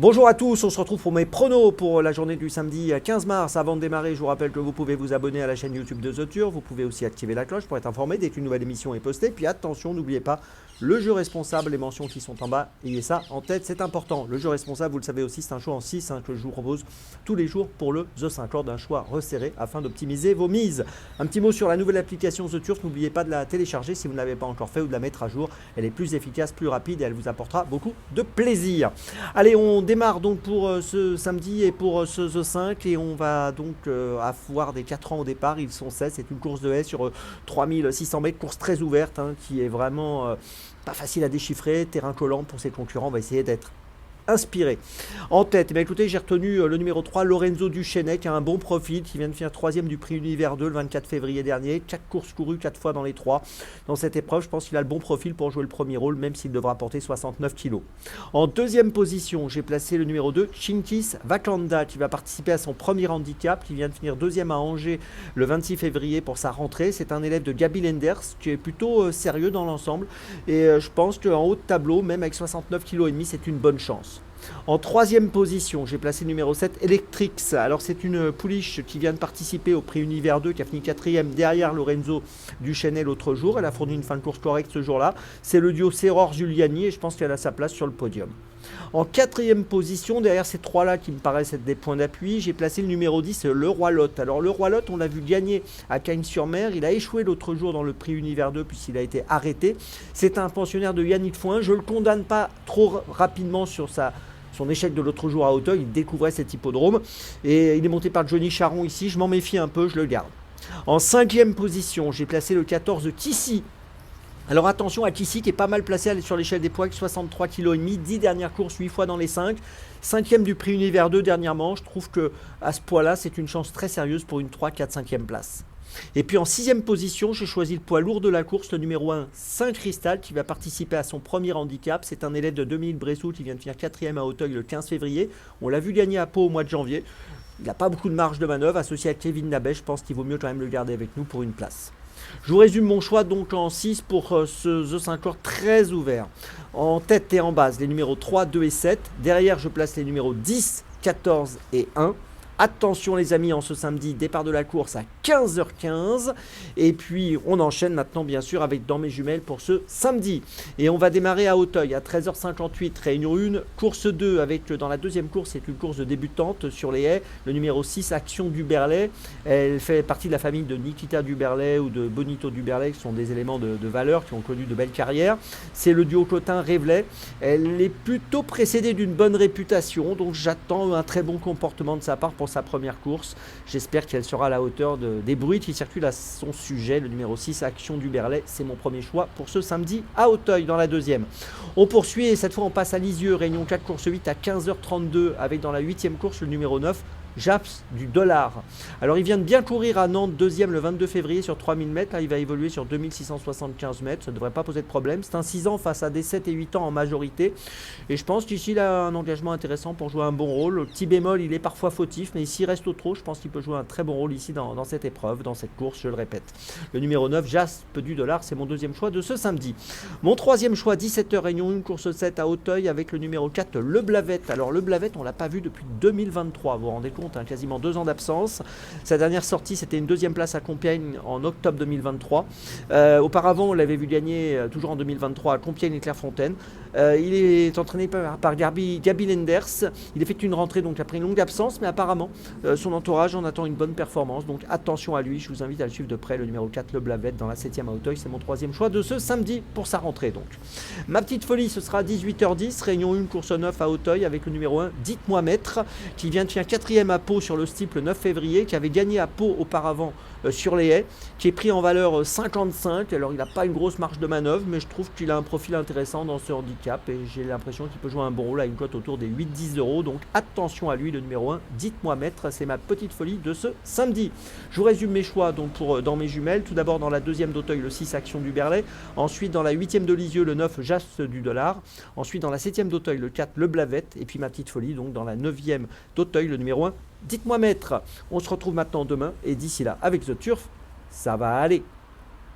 Bonjour à tous, on se retrouve pour mes pronos pour la journée du samedi 15 mars. Avant de démarrer, je vous rappelle que vous pouvez vous abonner à la chaîne YouTube de The Turf. Vous pouvez aussi activer la cloche pour être informé dès qu'une nouvelle émission est postée. Puis attention, n'oubliez pas le jeu responsable, les mentions qui sont en bas. Ayez ça en tête, c'est important. Le jeu responsable, vous le savez aussi, c'est un choix en 6 que je vous propose tous les jours pour le The 50, d'un choix resserré afin d'optimiser vos mises. Un petit mot sur la nouvelle application The Turf. N'oubliez pas de la télécharger si vous ne l'avez pas encore fait ou de la mettre à jour. Elle est plus efficace, plus rapide et elle vous apportera beaucoup de plaisir. Allez, on démarre donc pour ce samedi et pour ce The 5 et on va donc avoir des 4 ans au départ. Ils sont 16, c'est une course de haie sur 3600 mètres, course très ouverte qui est vraiment pas facile à déchiffrer, terrain collant pour ses concurrents. On va essayer d'être inspiré. En tête, eh bien, écoutez, j'ai retenu le numéro 3, Lorenzo Duchesne, qui a un bon profil, qui vient de finir 3e du prix Univers 2 le 24 février dernier. 4 courses courues, 4 fois dans les 3. Dans cette épreuve, je pense qu'il a le bon profil pour jouer le premier rôle, même s'il devra porter 69 kg. En deuxième position, j'ai placé le numéro 2, Chinkis Vakanda, qui va participer à son premier handicap, qui vient de finir 2e à Angers le 26 février pour sa rentrée. C'est un élève de Gabi Lenders, qui est plutôt sérieux dans l'ensemble. Et je pense qu'en haut de tableau, même avec 69,5 kg, c'est une bonne chance. En troisième position, j'ai placé le numéro 7, Electrix. Alors c'est une pouliche qui vient de participer au prix Univers 2, qui a fini 4e derrière Lorenzo Duchesne l'autre jour. Elle a fourni une fin de course correcte ce jour-là. C'est le duo Serror-Giuliani et je pense qu'elle a sa place sur le podium. En quatrième position, derrière ces trois-là qui me paraissent être des points d'appui, j'ai placé le numéro 10, le Roi Lot. Alors le Roi Lot, on l'a vu gagner à Cagnes-sur-Mer. Il a échoué l'autre jour dans le prix Univers 2 puisqu'il a été arrêté. C'est un pensionnaire de Yannick Foin. Je ne le condamne pas trop rapidement sur son échec de l'autre jour à Auteuil. Il découvrait cet hippodrome et il est monté par Johnny Charon ici. Je m'en méfie un peu, je le garde. En cinquième position, j'ai placé le 14, Kissy. Alors attention à Kissy qui est pas mal placé sur l'échelle des poids avec 63,5 kg, 10 dernières courses, 8 fois dans les 5. 5e du prix Univers 2 dernièrement. Je trouve que à ce poids-là, c'est une chance très sérieuse pour une 3, 4, 5e place. Et puis en 6e position, j'ai choisi le poids lourd de la course, le numéro 1, Saint-Cristal, qui va participer à son premier handicap. C'est un élève de 2000 Bressou qui vient de finir 4e à Auteuil le 15 février. On l'a vu gagner à Pau au mois de janvier. Il n'a pas beaucoup de marge de manœuvre. Associé à Kevin Nabet, je pense qu'il vaut mieux quand même le garder avec nous pour une place. Je vous résume mon choix donc en 6 pour ce The 50 très ouvert. En tête et en base, les numéros 3, 2 et 7. Derrière, je place les numéros 10, 14 et 1. Attention les amis, en ce samedi, départ de la course à 15h15. Et puis on enchaîne maintenant bien sûr avec Dans mes jumelles pour ce samedi. Et on va démarrer à Auteuil à 13h58, réunion 1, course 2 avec dans la deuxième course, c'est une course de débutante sur les haies. Le numéro 6, Action Duberlet. Elle fait partie de la famille de Nikita Duberlet ou de Bonito Duberlet, qui sont des éléments de valeur, qui ont connu de belles carrières. C'est le duo Cotin-Révelet. Elle est plutôt précédée d'une bonne réputation, donc j'attends un très bon comportement de sa part pour sa première course. J'espère qu'elle sera à la hauteur des bruits qui circulent à son sujet. Le numéro 6, Action Duberlet, c'est mon premier choix pour ce samedi à Auteuil dans la deuxième. On poursuit et cette fois on passe à Lisieux, réunion 4, course 8 à 15h32 avec dans la 8e course le numéro 9, Japs du Dollar. Alors il vient de bien courir à Nantes, 2e le 22 février sur 3000 mètres. Là il va évoluer sur 2675 mètres, ça ne devrait pas poser de problème. C'est un 6 ans face à des 7 et 8 ans en majorité. Et je pense qu'ici il a un engagement intéressant pour jouer un bon rôle. Le petit bémol, il est parfois fautif, mais s'il reste au trot, je pense qu'il peut jouer un très bon rôle ici dans cette épreuve, dans cette course, je le répète. Le numéro 9, Jaspe du Dollar, c'est mon deuxième choix de ce samedi. Mon troisième choix, 17h, réunion 1, course 7 à Auteuil avec le numéro 4, Le Blavette. Alors le Blavette, on ne l'a pas vu depuis 2023, vous vous rendez compte, quasiment 2 ans d'absence. Sa dernière sortie, c'était une deuxième place à Compiègne en octobre 2023. Auparavant, on l'avait vu gagner toujours en 2023 à Compiègne et Clairefontaine. Il est entraîné par Gabi Lenders. Il effectue une rentrée donc après une longue absence, mais apparemment, son entourage en attend une bonne performance. Donc attention à lui, je vous invite à le suivre de près. Le numéro 4, Le Blavette, dans la 7e à Auteuil, c'est mon troisième choix de ce samedi pour sa rentrée. Donc ma petite folie, ce sera 18h10, réunion 1, course 9 à Auteuil avec le numéro 1, Dites-moi Maître, qui vient de finir 4e à Pau sur le steeple le 9 février, qui avait gagné à Pau auparavant sur les haies, qui est pris en valeur 55. Alors il n'a pas une grosse marge de manœuvre, mais je trouve qu'il a un profil intéressant dans ce handicap et j'ai l'impression qu'il peut jouer un bon rôle à une cote autour des 8-10 euros. Donc attention à lui, le numéro 1, Dites-moi Maître, c'est ma petite folie de ce samedi. Je vous résume mes choix donc pour Dans mes jumelles. Tout d'abord dans la deuxième d'Auteuil, le 6, Action Duberlet. Ensuite dans la 8e de Lisieux, le 9, Jaspe du Dollar. Ensuite dans la 7e d'Auteuil, le 4, Le Blavette. Et puis ma petite folie donc dans la 9e d'Auteuil, le numéro 1, Dites-moi Maître. On se retrouve maintenant demain et d'ici là avec The Turf, ça va aller.